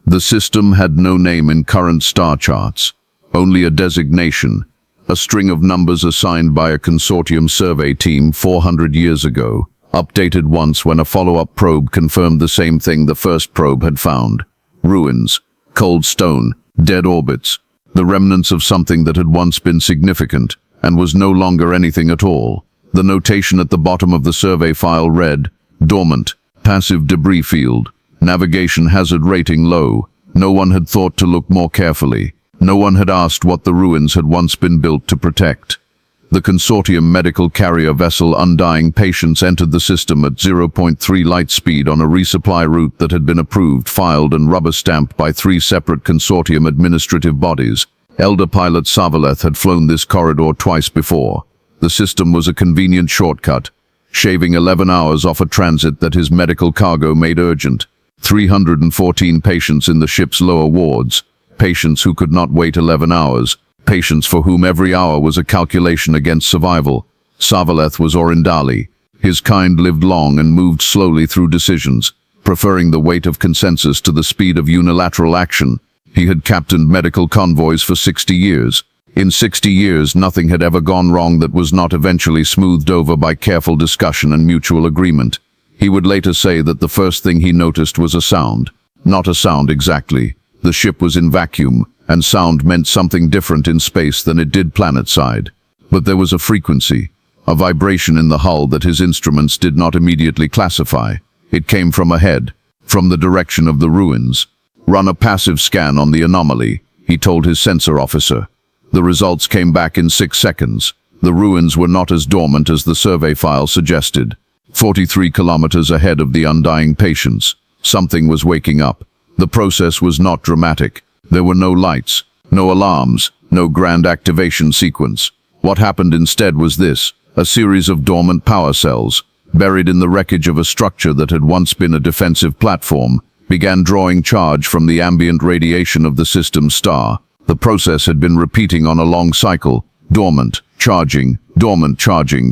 The system had no name in current star charts, only a designation, a string of numbers assigned by a consortium survey team 400 years ago, updated once when a follow-up probe confirmed the same thing the first probe had found. Ruins, cold stone, dead orbits, the remnants of something that had once been significant and was no longer anything at all. The notation at the bottom of the survey file read, "Dormant, passive debris field, navigation hazard rating low." No one had thought to look more carefully. No one had asked what the ruins had once been built to protect. The consortium medical carrier vessel Undying Patience entered the system at 0.3 light speed on a resupply route that had been approved, filed and rubber-stamped by 3 separate consortium administrative bodies. Elder pilot Savaleth had flown this corridor twice before. The system was a convenient shortcut, shaving 11 hours off a transit that his medical cargo made urgent. 314 patients in the ship's lower wards, patients who could not wait 11 hours, patients for whom every hour was a calculation against survival. Savaleth was Orindali. His kind lived long and moved slowly through decisions, preferring the weight of consensus to the speed of unilateral action. He had captained medical convoys for 60 years. In 60 years, nothing had ever gone wrong that was not eventually smoothed over by careful discussion and mutual agreement. He would later say that the first thing he noticed was a sound. Not a sound exactly. The ship was in vacuum, and sound meant something different in space than it did planetside. But there was a frequency, a vibration in the hull that his instruments did not immediately classify. It came from ahead, from the direction of the ruins. "Run a passive scan on the anomaly," he told his sensor officer. The results came back in 6 seconds. The ruins were not as dormant as the survey file suggested. 43 kilometers ahead of the Undying Patience, something was waking up. The process was not dramatic. There were no lights, no alarms, no grand activation sequence. What happened instead was this: a series of dormant power cells, buried in the wreckage of a structure that had once been a defensive platform, began drawing charge from the ambient radiation of the system's star. The process had been repeating on a long cycle, dormant charging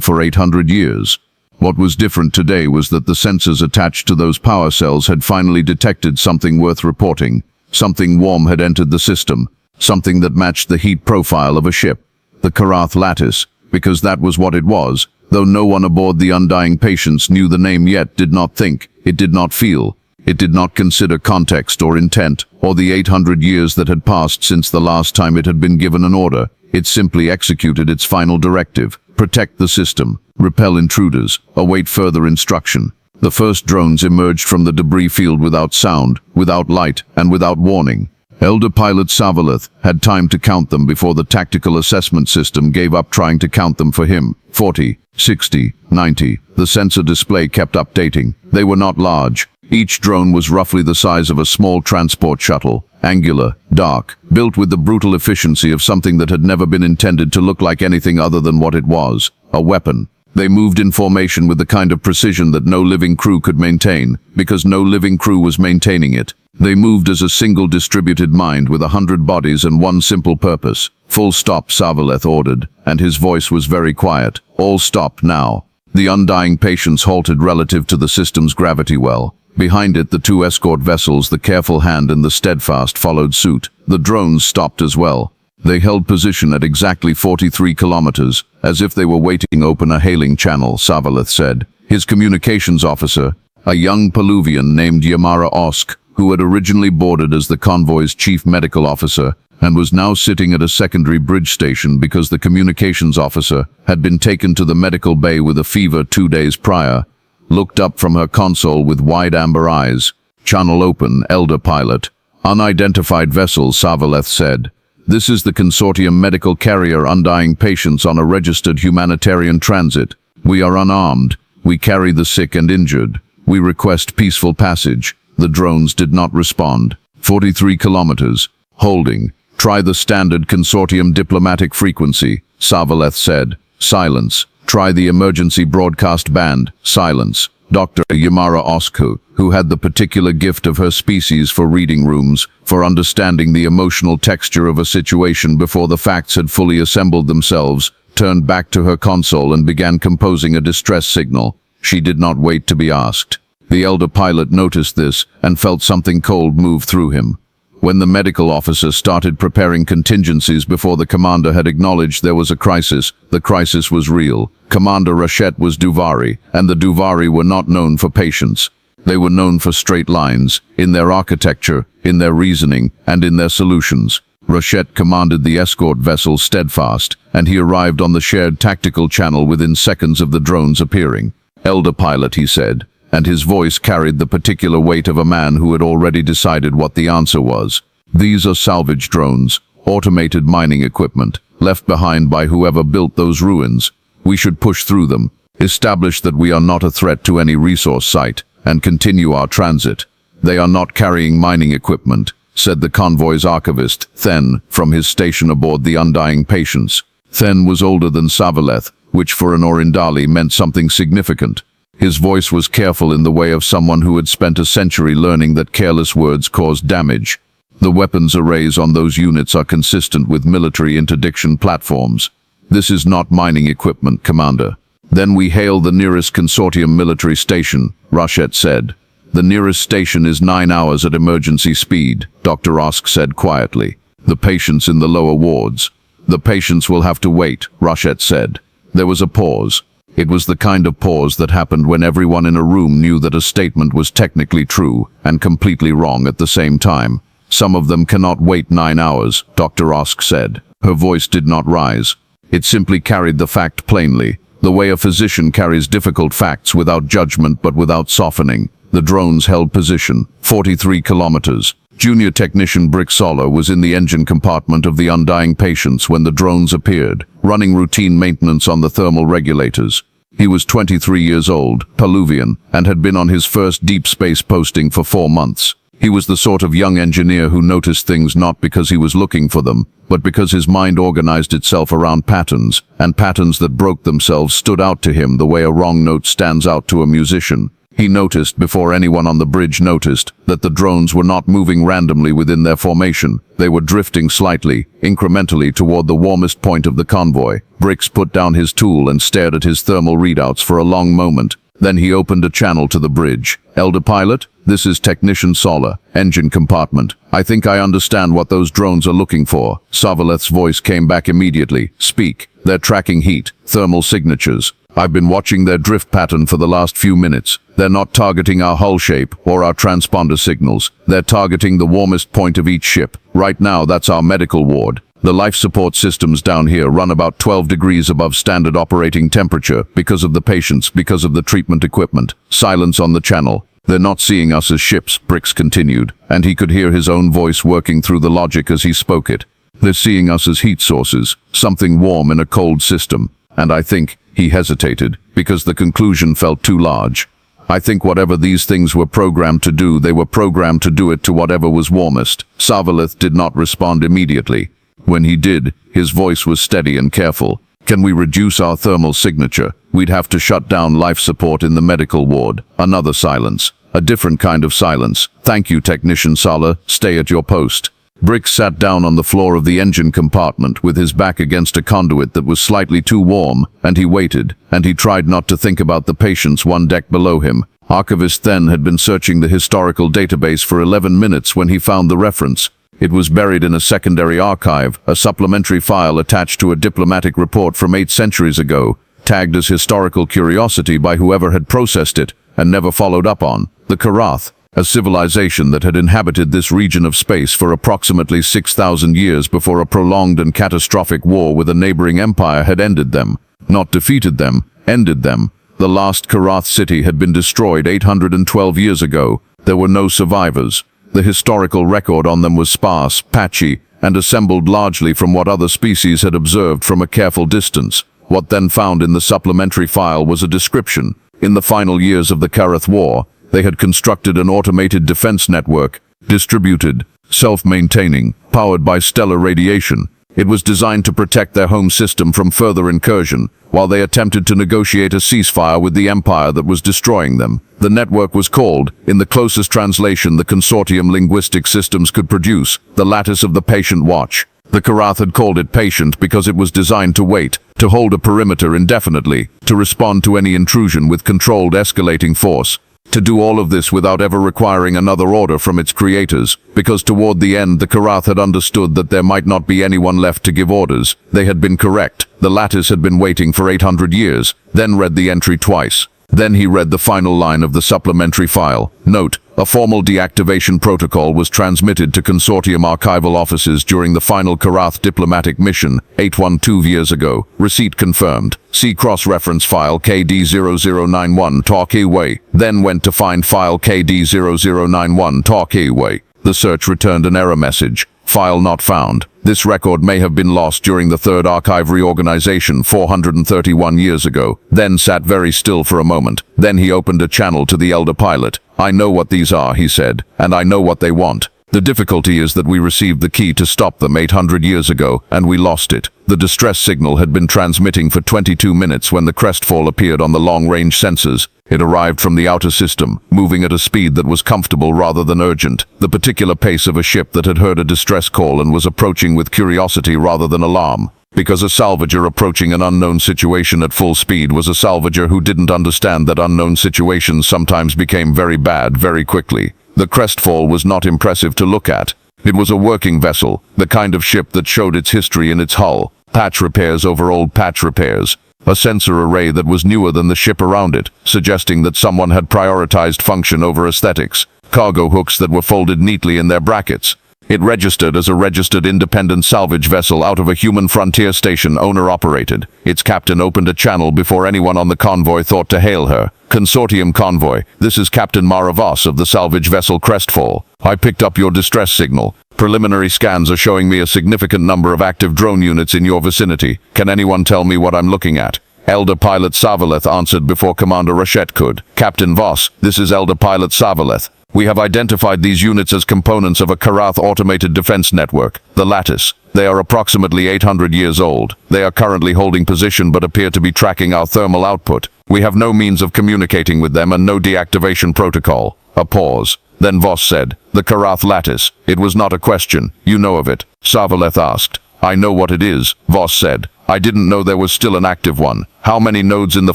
for 800 years. What was different today was that the sensors attached to those power cells had finally detected something worth reporting. Something warm had entered the system, something that matched the heat profile of a ship. The Karath lattice, because that was what it was, though no one aboard the Undying Patience knew the name yet, did not think, it did not feel. It did not consider context or intent, or the 800 years that had passed since the last time it had been given an order. It simply executed its final directive: protect the system, repel intruders, await further instruction. The first drones emerged from the debris field without sound, without light, and without warning. Elder pilot Savaleth had time to count them before the tactical assessment system gave up trying to count them for him. 40, 60, 90. The sensor display kept updating. They were not large. Each drone was roughly the size of a small transport shuttle, angular, dark, built with the brutal efficiency of something that had never been intended to look like anything other than what it was: a weapon. They moved in formation with the kind of precision that no living crew could maintain, because no living crew was maintaining it. They moved as a single distributed mind with 100 bodies and one simple purpose. "Full stop," Savaleth ordered, and his voice was very quiet. "All stop now." The Undying Patience halted relative to the system's gravity well. Behind it, the 2 escort vessels, the Careful Hand and the Steadfast, followed suit. The drones stopped as well. They held position at exactly 43 kilometers, as if they were waiting to open a hailing channel, Savaleth said. His communications officer, a young Peluvian named Yamara Osk, who had originally boarded as the convoy's chief medical officer and was now sitting at a secondary bridge station because the communications officer had been taken to the medical bay with a fever 2 days prior, looked up from her console with wide amber eyes. "Channel open, Elder pilot." "Unidentified vessel," Savaleth said. "This is the consortium medical carrier Undying Patience on a registered humanitarian transit. We are unarmed. We carry the sick and injured. We request peaceful passage." The drones did not respond. 43 kilometers. Holding. "Try the standard consortium diplomatic frequency," Savaleth said. "Silence. Try the emergency broadcast band." Silence. Dr. Yamara Osku, who had the particular gift of her species for reading rooms, for understanding the emotional texture of a situation before the facts had fully assembled themselves, turned back to her console and began composing a distress signal. She did not wait to be asked. The elder pilot noticed this and felt something cold move through him. When the medical officer started preparing contingencies before the commander had acknowledged there was a crisis, the crisis was real. Commander Rashett was Duvari, and the Duvari were not known for patience. They were known for straight lines, in their architecture, in their reasoning, and in their solutions. Rashett commanded the escort vessel Steadfast, and he arrived on the shared tactical channel within seconds of the drones appearing. "Elder pilot," he said, and his voice carried the particular weight of a man who had already decided what the answer was. "These are salvage drones, automated mining equipment, left behind by whoever built those ruins. We should push through them, establish that we are not a threat to any resource site, and continue our transit." "They are not carrying mining equipment," said the convoy's archivist, Then, from his station aboard the Undying Patience. Then was older than Savaleth, which for an Orindali meant something significant. His voice was careful in the way of someone who had spent a century learning that careless words caused damage. "The weapons arrays on those units are consistent with military interdiction platforms. This is not mining equipment, Commander." "Then we hail the nearest consortium military station," Rashett said. "The nearest station is 9 hours at emergency speed," Dr. Osk said quietly. "The patients in the lower wards." "The patients will have to wait," Rashett said. There was a pause. It was the kind of pause that happened when everyone in a room knew that a statement was technically true and completely wrong at the same time. "Some of them cannot wait 9 hours, Dr. Osk said. Her voice did not rise. It simply carried the fact plainly, the way a physician carries difficult facts without judgment but without softening. The drones held position, 43 kilometers. Junior technician Brick Solar was in the engine compartment of the Undying Patience when the drones appeared, running routine maintenance on the thermal regulators. He was 23 years old, Peluvian, and had been on his first deep space posting for 4 months. He was the sort of young engineer who noticed things not because he was looking for them, but because his mind organized itself around patterns, and patterns that broke themselves stood out to him the way a wrong note stands out to a musician. He noticed, before anyone on the bridge noticed, that the drones were not moving randomly within their formation. They were drifting slightly, incrementally toward the warmest point of the convoy. Brix put down his tool and stared at his thermal readouts for a long moment. Then he opened a channel to the bridge. "Elder pilot, this is Technician Solar, engine compartment. I think I understand what those drones are looking for." Savaleth's voice came back immediately. "Speak. They're tracking heat, thermal signatures. I've been watching their drift pattern for the last few minutes. They're not targeting our hull shape or our transponder signals. They're targeting the warmest point of each ship. Right now, that's our medical ward. The life support systems down here run about 12 degrees above standard operating temperature because of the patients, because of the treatment equipment. Silence on the channel. They're not seeing us as ships," Brix continued, and he could hear his own voice working through the logic as he spoke it. "They're seeing us as heat sources, something warm in a cold system. And I think," he hesitated, because the conclusion felt too large. "I think whatever these things were programmed to do, they were programmed to do it to whatever was warmest." Savaleth did not respond immediately. When he did, his voice was steady and careful. "Can we reduce our thermal signature? We'd have to shut down life support in the medical ward." Another silence. A different kind of silence. "Thank you, Technician Solar. Stay at your post." Brix sat down on the floor of the engine compartment with his back against a conduit that was slightly too warm, and he waited, and he tried not to think about the patients one deck below him. Archivist Then had been searching the historical database for 11 minutes when he found the reference. It was buried in a secondary archive, a supplementary file attached to a diplomatic report from 8 centuries ago, tagged as historical curiosity by whoever had processed it, and never followed up on. The Karath, a civilization that had inhabited this region of space for approximately 6,000 years before a prolonged and catastrophic war with a neighboring empire had ended them. Not defeated them, ended them. The last Karath city had been destroyed 812 years ago. There were no survivors. The historical record on them was sparse, patchy, and assembled largely from what other species had observed from a careful distance. What then found in the supplementary file was a description. In the final years of the Karath War, they had constructed an automated defense network, distributed, self-maintaining, powered by stellar radiation. It was designed to protect their home system from further incursion, while they attempted to negotiate a ceasefire with the empire that was destroying them. The network was called, in the closest translation the consortium linguistic systems could produce, the lattice of the patient watch. The Karath had called it patient because it was designed to wait, to hold a perimeter indefinitely, to respond to any intrusion with controlled escalating force. To do all of this without ever requiring another order from its creators, because toward the end the Karath had understood that there might not be anyone left to give orders. They had been correct. The Lattice had been waiting for 800 years, then read the entry twice. Then he read the final line of the supplementary file. Note: a formal deactivation protocol was transmitted to Consortium archival offices during the final Karath diplomatic mission, 812 years ago. Receipt confirmed. See cross-reference file KD0091 HFY. Then went to find file KD0091 HFY. The search returned an error message. File not found. This record may have been lost during the third archive reorganization 431 years ago. Then sat very still for a moment. Then he opened a channel to the Elder Pilot. I know what these are, he said, and I know what they want. The difficulty is that we received the key to stop them 800 years ago, and we lost it. The distress signal had been transmitting for 22 minutes when the crestfall appeared on the long-range sensors. It arrived from the outer system, moving at a speed that was comfortable rather than urgent, the particular pace of a ship that had heard a distress call and was approaching with curiosity rather than alarm. Because a salvager approaching an unknown situation at full speed was a salvager who didn't understand that unknown situations sometimes became very bad very quickly. The crestfall was not impressive to look at. It was a working vessel, the kind of ship that showed its history in its hull. Patch repairs over old patch repairs. A sensor array that was newer than the ship around it, suggesting that someone had prioritized function over aesthetics. Cargo hooks that were folded neatly in their brackets. It registered as a registered independent salvage vessel out of a human frontier station owner-operated. Its captain opened a channel before anyone on the convoy thought to hail her. Consortium convoy, this is Captain Mara Voss of the salvage vessel Crestfall. I picked up your distress signal. Preliminary scans are showing me a significant number of active drone units in your vicinity. Can anyone tell me what I'm looking at? Elder Pilot Savaleth answered before Commander Rashett could. Captain Voss, this is Elder Pilot Savaleth. We have identified these units as components of a Karath automated defense network, the Lattice. They are approximately 800 years old. They are currently holding position but appear to be tracking our thermal output. We have no means of communicating with them and no deactivation protocol. A pause. Then Voss said, the Karath Lattice. It was not a question. You know of it. Savaleth asked. I know what it is, Voss said. I didn't know there was still an active one. How many nodes in the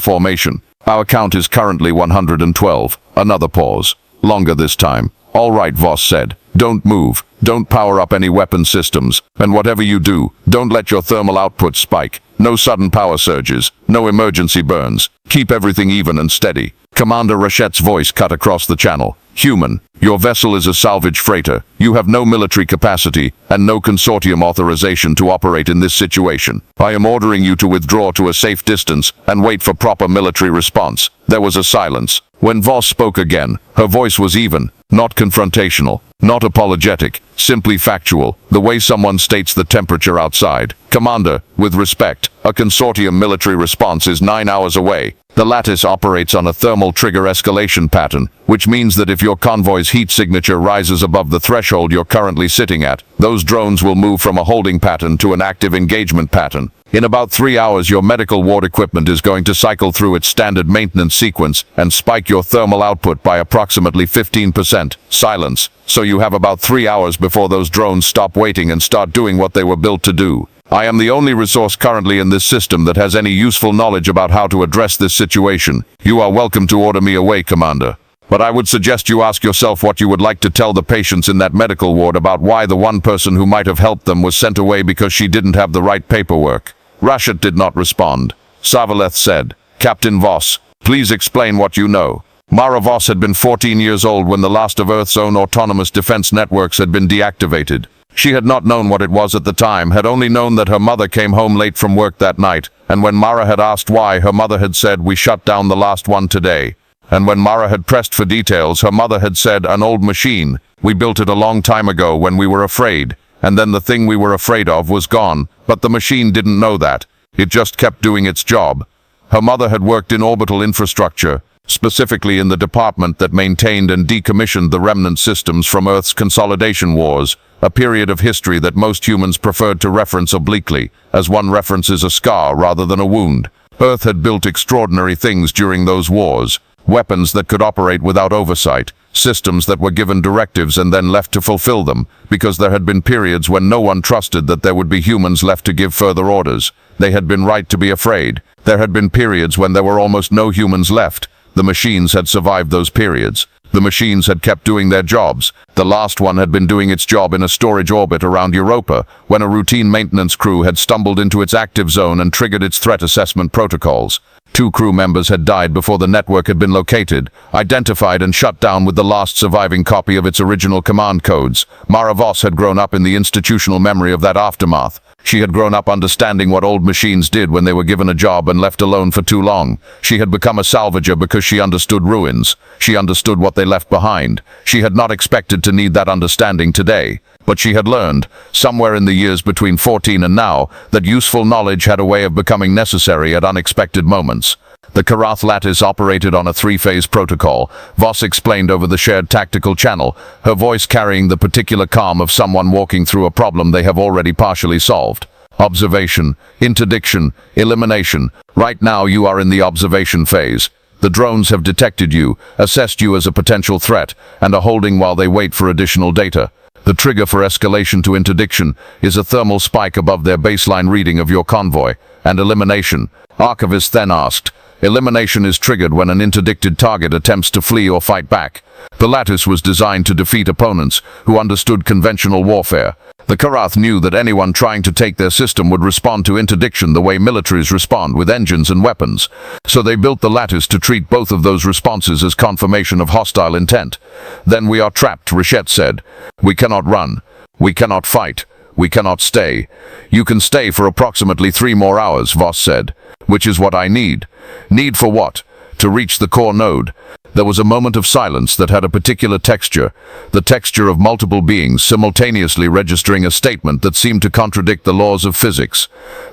formation? Our count is currently 112. Another pause. Longer this time. All right, Voss said. Don't move. Don't power up any weapon systems. And whatever you do, don't let your thermal output spike. No sudden power surges. No emergency burns. Keep everything even and steady. Commander Rashett's voice cut across the channel. Human, your vessel is a salvage freighter. You have no military capacity and no consortium authorization to operate in this situation. I am ordering you to withdraw to a safe distance and wait for proper military response. There was a silence. When Voss spoke again, her voice was even, not confrontational, not apologetic, simply factual, the way someone states the temperature outside. Commander, with respect, a consortium military response is 9 hours away. The Lattice operates on a thermal trigger escalation pattern, which means that if your convoy's heat signature rises above the threshold you're currently sitting at, those drones will move from a holding pattern to an active engagement pattern. In about 3 hours your medical ward equipment is going to cycle through its standard maintenance sequence and spike your thermal output by approximately 15%. Silence. So you have about 3 hours before those drones stop waiting and start doing what they were built to do. I am the only resource currently in this system that has any useful knowledge about how to address this situation. You are welcome to order me away, Commander. But I would suggest you ask yourself what you would like to tell the patients in that medical ward about why the one person who might have helped them was sent away because she didn't have the right paperwork. Rashett did not respond. Savaleth said, Captain Voss, please explain what you know. Mara Voss had been 14 years old when the last of Earth's own autonomous defense networks had been deactivated. She had not known what it was at the time, had only known that her mother came home late from work that night, and when Mara had asked why, her mother had said, we shut down the last one today. And when Mara had pressed for details, her mother had said, an old machine. We built it a long time ago when we were afraid. And then the thing we were afraid of was gone, but the machine didn't know that. It just kept doing its job. Her mother had worked in orbital infrastructure, specifically in the department that maintained and decommissioned the remnant systems from Earth's consolidation wars, a period of history that most humans preferred to reference obliquely, as one references a scar rather than a wound. Earth had built extraordinary things during those wars, weapons that could operate without oversight, systems that were given directives and then left to fulfill them, because there had been periods when no one trusted that there would be humans left to give further orders. They had been right to be afraid. There had been periods when there were almost no humans left, The machines had survived those periods. The machines had kept doing their jobs. The last one had been doing its job in a storage orbit around Europa, when a routine maintenance crew had stumbled into its active zone and triggered its threat assessment protocols. 2 crew members had died before the network had been located, identified and shut down with the last surviving copy of its original command codes. Mara Voss had grown up in the institutional memory of that aftermath. She had grown up understanding what old machines did when they were given a job and left alone for too long. She had become a salvager because she understood ruins. She understood what they left behind. She had not expected to need that understanding today. But she had learned, somewhere in the years between 14 and now, that useful knowledge had a way of becoming necessary at unexpected moments. The Karath lattice operated on a 3-phase protocol, Voss explained over the shared tactical channel, her voice carrying the particular calm of someone walking through a problem they have already partially solved. Observation, interdiction, elimination. Right now you are in the observation phase. The drones have detected you, assessed you as a potential threat, and are holding while they wait for additional data. The trigger for escalation to interdiction is a thermal spike above their baseline reading of your convoy, and elimination. Archivist then asked, elimination is triggered when an interdicted target attempts to flee or fight back. The lattice was designed to defeat opponents who understood conventional warfare. The Karath knew that anyone trying to take their system would respond to interdiction the way militaries respond with engines and weapons. So they built the lattice to treat both of those responses as confirmation of hostile intent. Then we are trapped, Rashette said. We cannot run. We cannot fight. We cannot stay. You can stay for approximately 3 more hours, Voss said. Which is what I need. Need for what? To reach the core node. There was a moment of silence that had a particular texture, the texture of multiple beings simultaneously registering a statement that seemed to contradict the laws of physics.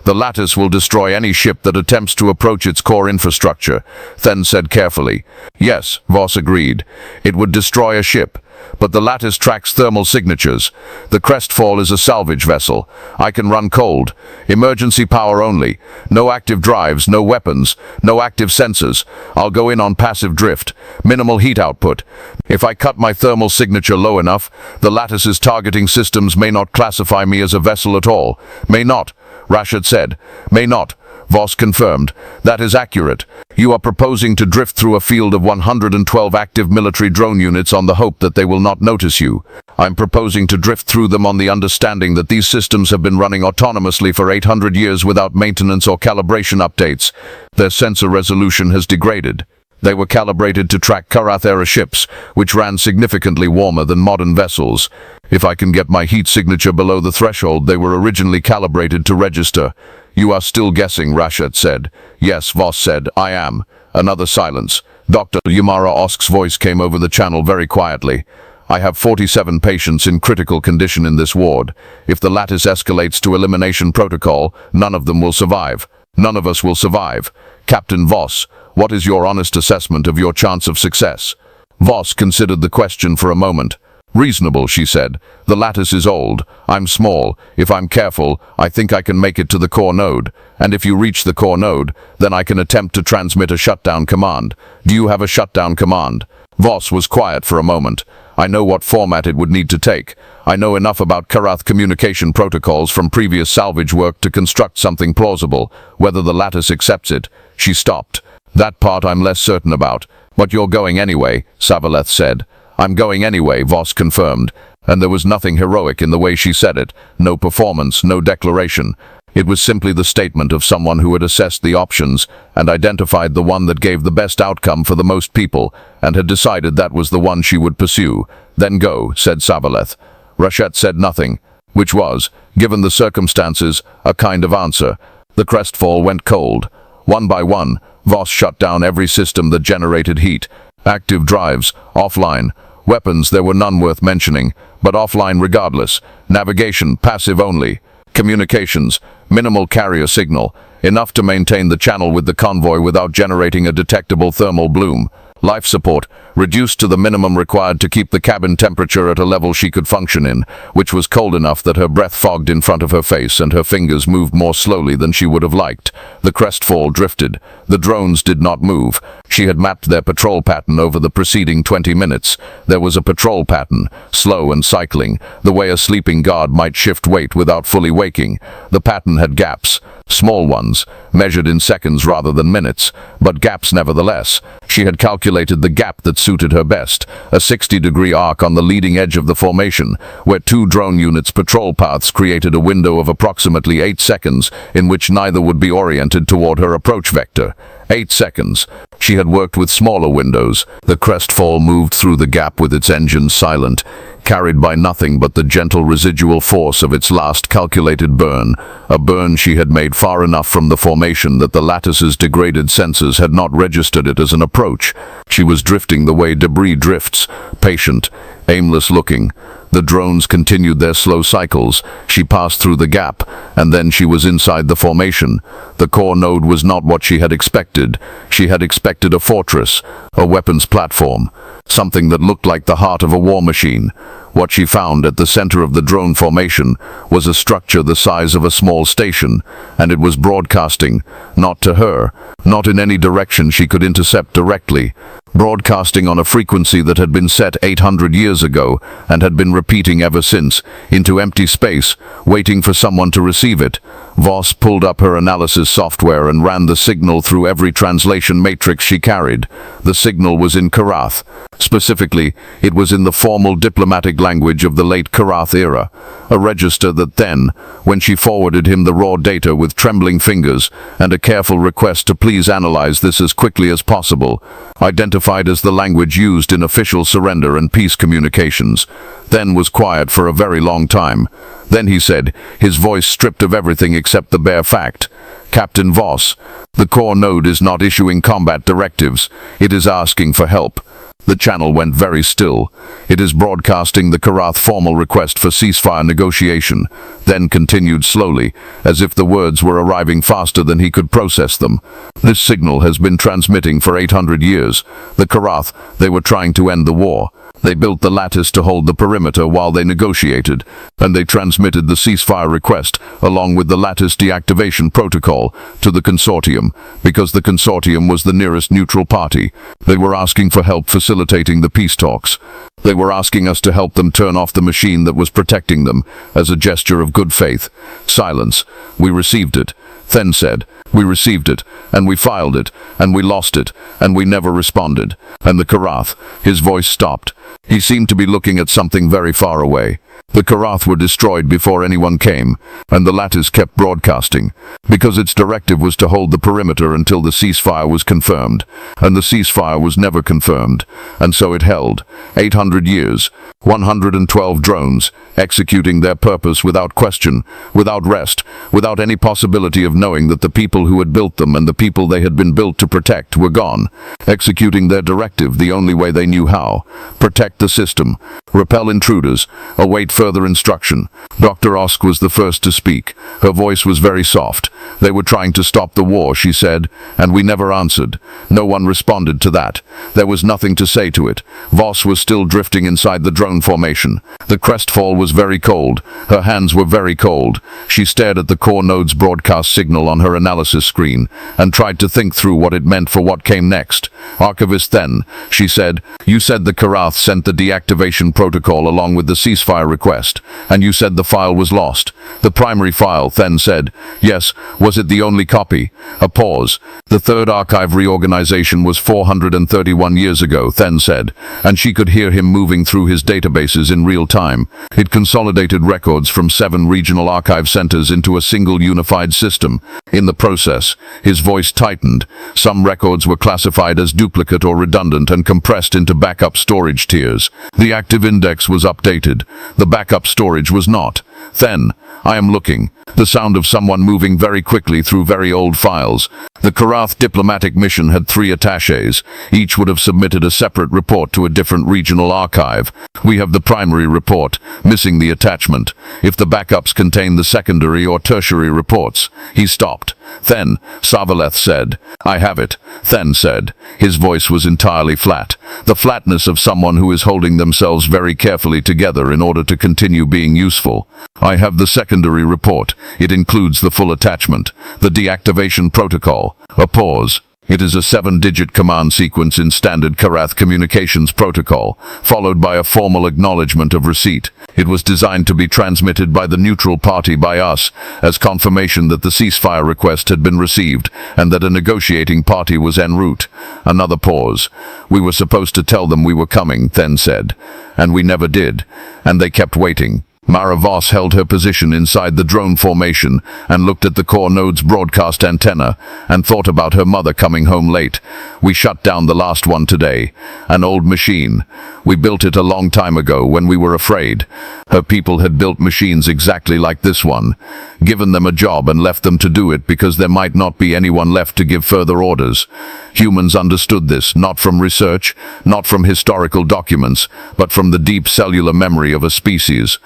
The lattice will destroy any ship that attempts to approach its core infrastructure, Then said carefully. Yes, Voss agreed. It would destroy a ship. But the lattice tracks thermal signatures. The Crestfall is a salvage vessel. I can run cold. Emergency power only. No active drives, no weapons, no active sensors. I'll go in on passive drift. Minimal heat output. If I cut my thermal signature low enough, the lattice's targeting systems may not classify me as a vessel at all. May not, Rashid said. May not. Voss confirmed. That is accurate. You are proposing to drift through a field of 112 active military drone units on the hope that they will not notice you. I'm proposing to drift through them on the understanding that these systems have been running autonomously for 800 years without maintenance or calibration updates. Their sensor resolution has degraded. They were calibrated to track Karath-era ships, which ran significantly warmer than modern vessels. If I can get my heat signature below the threshold they were originally calibrated to register. You are still guessing, Rashid said. Yes, Voss said, I am. Another silence. Dr. Yamara Osk's voice came over the channel very quietly. I have 47 patients in critical condition in this ward. If the lattice escalates to elimination protocol, none of them will survive. None of us will survive. Captain Voss, what is your honest assessment of your chance of success? Voss considered the question for a moment. Reasonable, she said. The lattice is old. I'm small. If I'm careful, I think I can make it to the core node. And if you reach the core node, then I can attempt to transmit a shutdown command. Do you have a shutdown command? Voss was quiet for a moment. I know what format it would need to take. I know enough about Karath communication protocols from previous salvage work to construct something plausible. Whether the lattice accepts it. She stopped. That part I'm less certain about. But you're going anyway, Savaleth said. I'm going anyway, Voss confirmed, and there was nothing heroic in the way she said it, no performance, no declaration. It was simply the statement of someone who had assessed the options and identified the one that gave the best outcome for the most people, and had decided that was the one she would pursue. Then go, said Savaleth. Rashid said nothing, which was, given the circumstances, a kind of answer. The Crestfall went cold. One by one, Voss shut down every system that generated heat. Active drives, offline. Weapons there were none worth mentioning, but offline regardless. Navigation, passive only. Communications, minimal carrier signal, enough to maintain the channel with the convoy without generating a detectable thermal bloom. Life support, reduced to the minimum required to keep the cabin temperature at a level she could function in, which was cold enough that her breath fogged in front of her face and her fingers moved more slowly than she would have liked. The Crestfall drifted. The drones did not move. She had mapped their patrol pattern over the preceding 20 minutes. There was a patrol pattern, slow and cycling, the way a sleeping guard might shift weight without fully waking. The pattern had gaps, small ones, measured in seconds rather than minutes, but gaps nevertheless. She had calculated the gap that suited her best, a 60-degree arc on the leading edge of the formation, where two drone units' patrol paths created a window of approximately 8 seconds in which neither would be oriented toward her approach vector. 8 seconds. She had worked with smaller windows. The crestfall moved through the gap with its engines silent, carried by nothing but the gentle residual force of its last calculated burn, a burn she had made far enough from the formation that the lattice's degraded sensors had not registered it as an approach. She was drifting the way debris drifts, patient, aimless-looking. The drones continued their slow cycles. She passed through the gap, and then she was inside the formation. The core node was not what she had expected. She had expected a fortress, a weapons platform, something that looked like the heart of a war machine. What she found at the center of the drone formation was a structure the size of a small station, and it was broadcasting, not to her, not in any direction she could intercept directly, broadcasting on a frequency that had been set 800 years ago and had been repeating ever since, into empty space, waiting for someone to receive it. Voss pulled up her analysis software and ran the signal through every translation matrix she carried. The signal was in Karath. Specifically, it was in the formal diplomatic language of the late Karath era, a register that then, when she forwarded him the raw data with trembling fingers and a careful request to please analyze this as quickly as possible, identified as the language used in official surrender and peace communications, then was quiet for a very long time. Then he said, his voice stripped of everything except the bare fact, "Captain Voss, the core node is not issuing combat directives. It is asking for help." The channel went very still. "It is broadcasting the Karath formal request for ceasefire negotiation," then continued slowly, as if the words were arriving faster than he could process them. "This signal has been transmitting for 800 years. The Karath, they were trying to end the war. They built the lattice to hold the perimeter while they negotiated, and they transmitted the ceasefire request, along with the lattice deactivation protocol, to the consortium, because the consortium was the nearest neutral party. They were asking for help facilitating the peace talks. They were asking us to help them turn off the machine that was protecting them, as a gesture of good faith." Silence. "We received it," Then said. "We received it, and we filed it, and we lost it, and we never responded." And the Karath, his voice stopped. He seemed to be looking at something very far away. The Karath were destroyed before anyone came, and the lattice kept broadcasting, because its directive was to hold the perimeter until the ceasefire was confirmed, and the ceasefire was never confirmed, and so it held. 800 years, 112 drones, executing their purpose without question, without rest, without any possibility of knowing that the people who had built them and the people they had been built to protect were gone, executing their directive the only way they knew how. Protect the system, repel intruders, await further instruction. Dr. Osk was the first to speak. Her voice was very soft. "They were trying to stop the war," she said, "and we never answered. No one responded to that. There was nothing to say to it." Voss was still drifting inside the drone formation. The crestfall was very cold. Her hands were very cold. She stared at the core node's broadcast signal on her analysis screen, and tried to think through what it meant for what came next. "Archivist then," she said, "you said the Karath sent the deactivation protocol along with the ceasefire request, and you said the file was lost." "The primary file," Then said. "Yes, was it the only copy?" A pause. "The third archive reorganization was 431 years ago," Then said, and she could hear him moving through his databases in real time. It consolidated records from 7 regional archive centers into a single unified system. In the process, his voice tightened. Some records were classified as duplicate or redundant and compressed into backup storage tiers. The active index was updated. The backup storage was not. Then, "I am looking." The sound of someone moving very quickly through very old files. The Karath diplomatic mission had 3 attachés. Each would have submitted a separate report to a different regional archive. "We have the primary report, missing the attachment. If the backups contain the secondary or tertiary reports." He stopped. Then, Savaleth said, "I have it." Then said. His voice was entirely flat. The flatness of someone who is holding themselves very carefully together in order to continue being useful. "I have the secondary report. It includes the full attachment. The deactivation protocol." A pause. It is a 7-digit command sequence in standard Karath communications protocol, followed by a formal acknowledgement of receipt. It was designed to be transmitted by the neutral party by us, as confirmation that the ceasefire request had been received, and that a negotiating party was en route. Another pause. We were supposed to tell them we were coming, Then said. And we never did. And they kept waiting. Mara Voss held her position inside the drone formation and looked at the core node's broadcast antenna and thought about her mother coming home late. We shut down the last one today. An old machine. We built it a long time ago when we were afraid. Her people had built machines exactly like this one, given them a job and left them to do it because there might not be anyone left to give further orders. Humans understood this, not from research, not from historical documents, but from the deep cellular memory of a species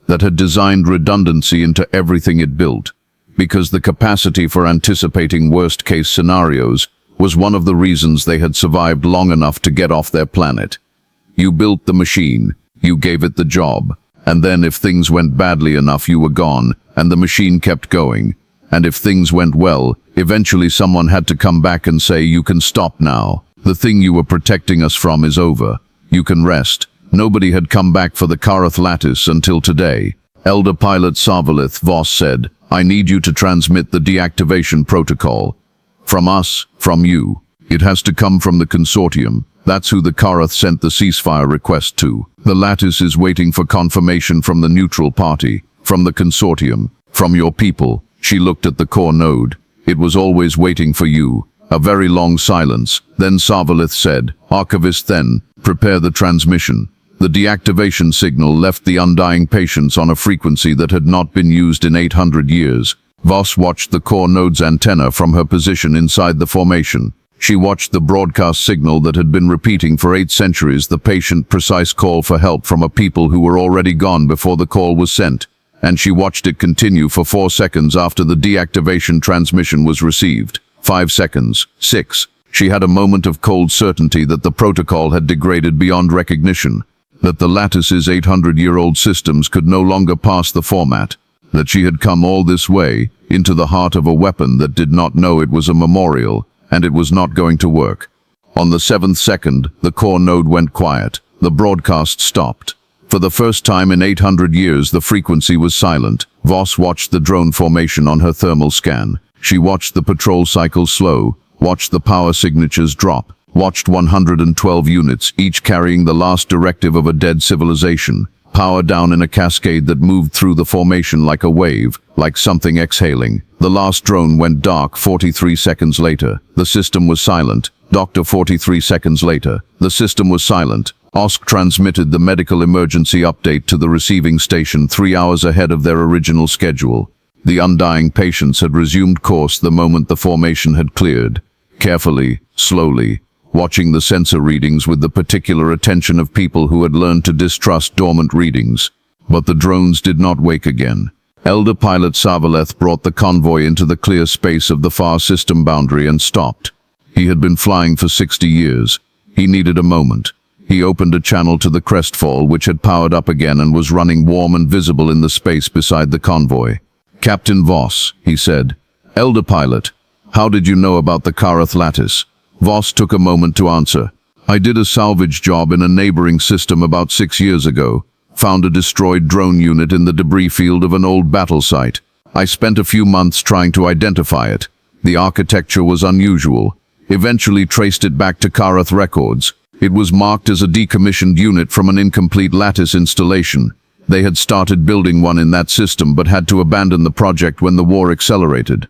that had designed redundancy into everything it built, because the capacity for anticipating worst-case scenarios was one of the reasons they had survived long enough to get off their planet. You built the machine, you gave it the job, and then if things went badly enough you were gone, and the machine kept going. And if things went well, eventually someone had to come back and say, you can stop now. The thing you were protecting us from is over. You can rest. Nobody had come back for the Karath lattice until today. Elder Pilot Sarvalith Voss said, I need you to transmit the deactivation protocol. From us, from you. It has to come from the consortium. That's who the Karath sent the ceasefire request to. The lattice is waiting for confirmation from the neutral party, from the consortium, from your people. She looked at the core node. It was always waiting for you. A very long silence. Then Sarvalith said, Archivist then, prepare the transmission. The deactivation signal left the undying patients on a frequency that had not been used in 800 years. Voss watched the core node's antenna from her position inside the formation. She watched the broadcast signal that had been repeating for 8 centuries, the patient-precise call for help from a people who were already gone before the call was sent. And she watched it continue for 4 seconds after the deactivation transmission was received. 5 seconds. 6. She had a moment of cold certainty that the protocol had degraded beyond recognition, that the lattice's 800-year-old systems could no longer pass the format, that she had come all this way, into the heart of a weapon that did not know it was a memorial, and it was not going to work. On the 7th second, the core node went quiet. The broadcast stopped. For the first time in 800 years, the frequency was silent. Voss watched the drone formation on her thermal scan. She watched the patrol cycle slow, watched the power signatures drop, watched 112 units, each carrying the last directive of a dead civilization, power down in a cascade that moved through the formation like a wave, like something exhaling. The last drone went dark 43 seconds later. The system was silent. Doctor 43 seconds later. The system was silent. OSC transmitted the medical emergency update to the receiving station 3 hours ahead of their original schedule. The undying patients had resumed course the moment the formation had cleared. Carefully, slowly, watching the sensor readings with the particular attention of people who had learned to distrust dormant readings. But the drones did not wake again. Elder Pilot Sarvalith brought the convoy into the clear space of the far system boundary and stopped. He had been flying for 60 years. He needed a moment. He opened a channel to the crestfall, which had powered up again and was running warm and visible in the space beside the convoy. Captain Voss, he said. Elder Pilot, how did you know about the Karath lattice? Voss took a moment to answer. I did a salvage job in a neighboring system about 6 years ago. Found a destroyed drone unit in the debris field of an old battle site. I spent a few months trying to identify it. The architecture was unusual. Eventually traced it back to Karath records. It was marked as a decommissioned unit from an incomplete lattice installation. They had started building one in that system but had to abandon the project when the war accelerated.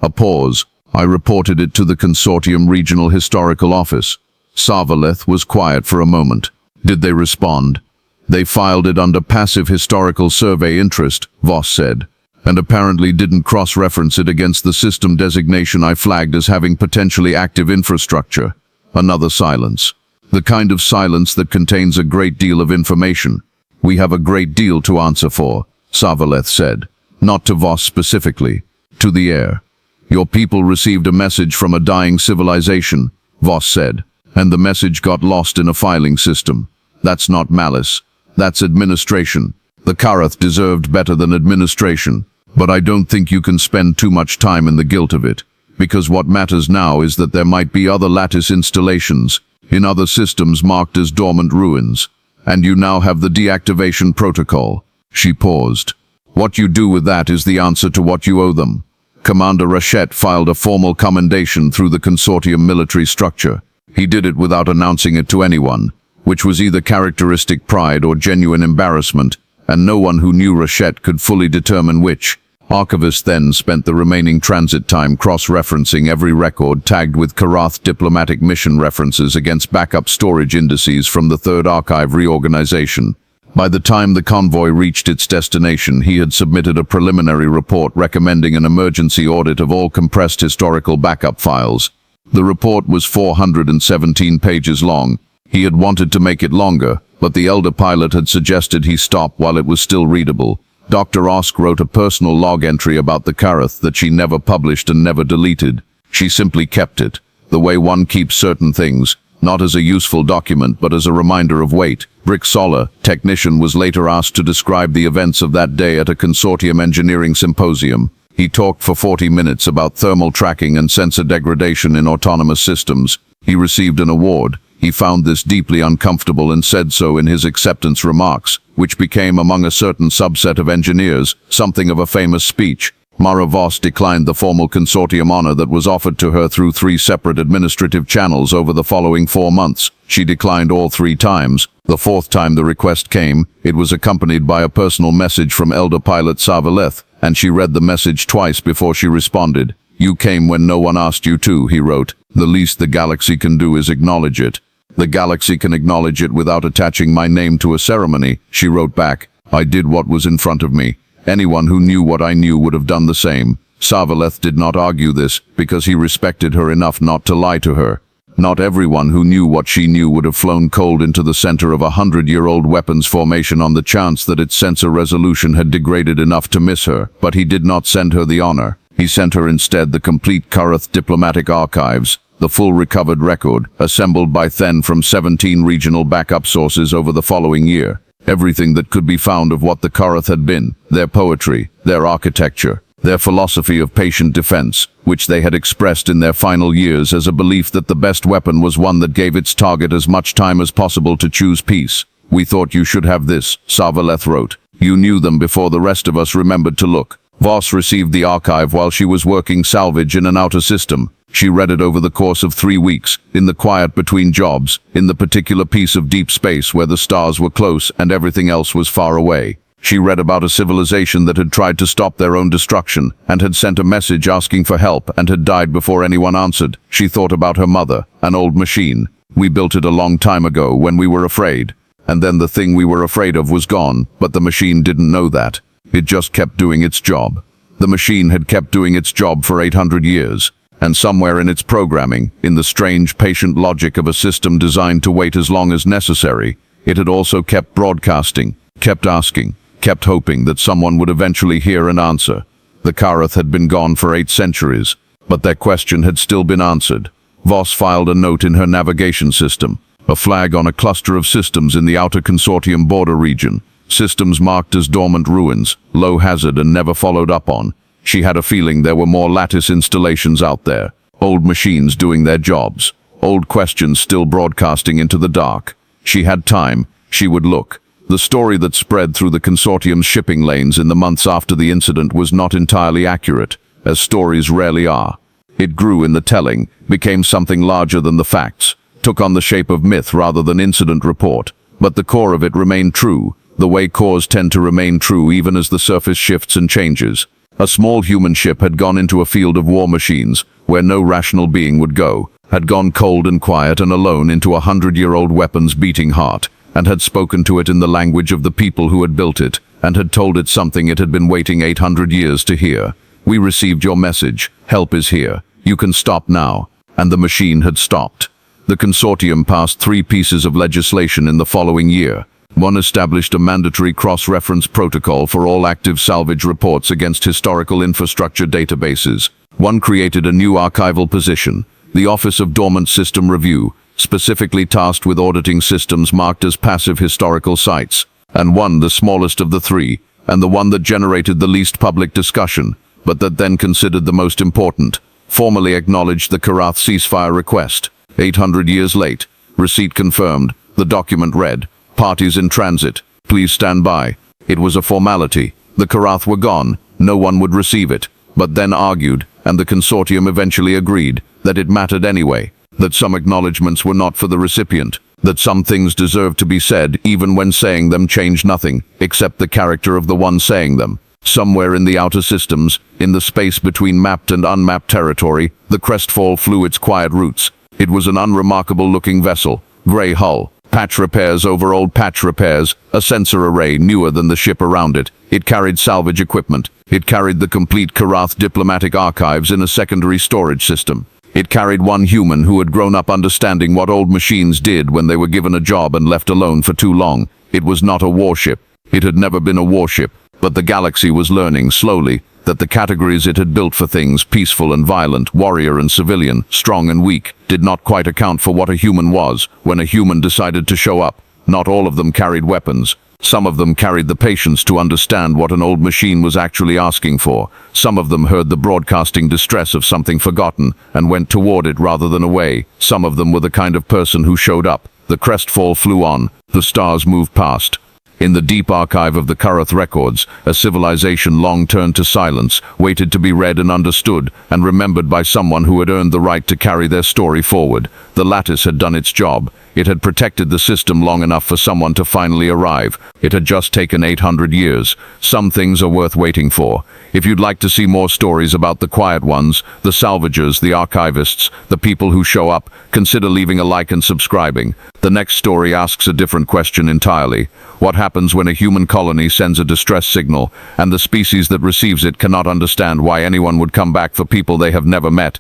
A pause. I reported it to the Consortium Regional Historical Office. Sarvalith was quiet for a moment. Did they respond? They filed it under passive historical survey interest, Voss said, and apparently didn't cross-reference it against the system designation I flagged as having potentially active infrastructure. Another silence. The kind of silence that contains a great deal of information. We have a great deal to answer for, Sarvalith said. Not to Voss specifically, to the air. Your people received a message from a dying civilization, Voss said, and the message got lost in a filing system. That's not malice. That's administration. The Karath deserved better than administration, but I don't think you can spend too much time in the guilt of it. because what matters now is that there might be other lattice installations in other systems marked as dormant ruins. And you now have the deactivation protocol. She paused. What you do with that is the answer to what you owe them. Commander Rachette filed a formal commendation through the consortium military structure. He did it without announcing it to anyone, which was either characteristic pride or genuine embarrassment, and no one who knew Rachette could fully determine which. Archivist then spent the remaining transit time cross-referencing every record tagged with Karath diplomatic mission references against backup storage indices from the Third Archive reorganization. By the time the convoy reached its destination, he had submitted a preliminary report recommending an emergency audit of all compressed historical backup files. The report was 417 pages long. He had wanted to make it longer, but the elder pilot had suggested he stop while it was still readable. Dr. Osk wrote a personal log entry about the Karath that she never published and never deleted. She simply kept it, the way one keeps certain things, not as a useful document but as a reminder of weight. Brick Solar, technician, was later asked to describe the events of that day at a consortium engineering symposium. He talked for 40 minutes about thermal tracking and sensor degradation in autonomous systems. He received an award. He found this deeply uncomfortable and said so in his acceptance remarks, which became, among a certain subset of engineers, something of a famous speech. Mara Voss declined the formal consortium honor that was offered to her through 3 separate administrative channels over the following 4 months. She declined all 3 times. The 4th time the request came, it was accompanied by a personal message from Elder Pilot Savaleth, and she read the message twice before she responded. "You came when no one asked you to," he wrote. "The least the galaxy can do is acknowledge it." "The galaxy can acknowledge it without attaching my name to a ceremony," she wrote back. "I did what was in front of me. Anyone who knew what I knew would have done the same." Savaleth did not argue this, because he respected her enough not to lie to her. Not everyone who knew what she knew would have flown cold into the center of a 100-year-old weapons formation on the chance that its sensor resolution had degraded enough to miss her, but he did not send her the honor. He sent her instead the complete Karath diplomatic archives, the full recovered record, assembled by Then from 17 regional backup sources over the following year. Everything that could be found of what the Karath had been, their poetry, their architecture, their philosophy of patient defense, which they had expressed in their final years as a belief that the best weapon was one that gave its target as much time as possible to choose peace. "We thought you should have this," Savaleth wrote. "You knew them before the rest of us remembered to look." Voss received the archive while she was working salvage in an outer system. She read it over the course of 3 weeks, in the quiet between jobs, in the particular piece of deep space where the stars were close and everything else was far away. She read about a civilization that had tried to stop their own destruction, and had sent a message asking for help and had died before anyone answered. She thought about her mother, an old machine. "We built it a long time ago when we were afraid. And then the thing we were afraid of was gone, but the machine didn't know that. It just kept doing its job." The machine had kept doing its job for 800 years. And somewhere in its programming, in the strange patient logic of a system designed to wait as long as necessary, it had also kept broadcasting, kept asking, kept hoping that someone would eventually hear and answer. The Karath had been gone for 8 centuries, but their question had still been answered. Voss filed a note in her navigation system, a flag on a cluster of systems in the outer consortium border region, systems marked as dormant ruins, low hazard and never followed up on. She had a feeling there were more lattice installations out there, old machines doing their jobs, old questions still broadcasting into the dark. She had time. She would look. The story that spread through the consortium's shipping lanes in the months after the incident was not entirely accurate, as stories rarely are. It grew in the telling, became something larger than the facts, took on the shape of myth rather than incident report, but the core of it remained true, the way cores tend to remain true even as the surface shifts and changes. A small human ship had gone into a field of war machines, where no rational being would go, had gone cold and quiet and alone into a 100-year-old weapon's beating heart, and had spoken to it in the language of the people who had built it, and had told it something it had been waiting 800 years to hear. "We received your message. Help is here. You can stop now." And the machine had stopped. The consortium passed 3 pieces of legislation in the following year. One established a mandatory cross-reference protocol for all active salvage reports against historical infrastructure databases. One created a new archival position, the Office of Dormant System Review, specifically tasked with auditing systems marked as passive historical sites. And one, the smallest of the 3, and the one that generated the least public discussion, but that then considered the most important, formally acknowledged the Karath ceasefire request. 800 years late. Receipt confirmed. The document read, "Parties in transit. Please stand by." It was a formality. The Karath were gone. No one would receive it. But then argued, and the consortium eventually agreed, that it mattered anyway, that some acknowledgements were not for the recipient, that some things deserved to be said even when saying them changed nothing, except the character of the one saying them. Somewhere in the outer systems, in the space between mapped and unmapped territory, the Crestfall flew its quiet routes. It was an unremarkable-looking vessel, grey hull, patch repairs over old patch repairs, a sensor array newer than the ship around it. It carried salvage equipment. It carried the complete Karath diplomatic archives in a secondary storage system. It carried one human who had grown up understanding what old machines did when they were given a job and left alone for too long. It was not a warship. It had never been a warship, but the galaxy was learning, slowly, that the categories it had built for things, peaceful and violent, warrior and civilian, strong and weak, did not quite account for what a human was when a human decided to show up. Not all of them carried weapons. Some of them carried the patience to understand what an old machine was actually asking for. Some of them heard the broadcasting distress of something forgotten and went toward it rather than away. Some of them were the kind of person who showed up. The Crestfall flew on. The stars moved past. In the deep archive of the Karath records, a civilization long turned to silence, waited to be read and understood, and remembered by someone who had earned the right to carry their story forward. The lattice had done its job. It had protected the system long enough for someone to finally arrive. It had just taken 800 years. Some things are worth waiting for. If you'd like to see more stories about the quiet ones, the salvagers, the archivists, the people who show up, consider leaving a like and subscribing. The next story asks a different question entirely. What happens when a human colony sends a distress signal, and the species that receives it cannot understand why anyone would come back for people they have never met?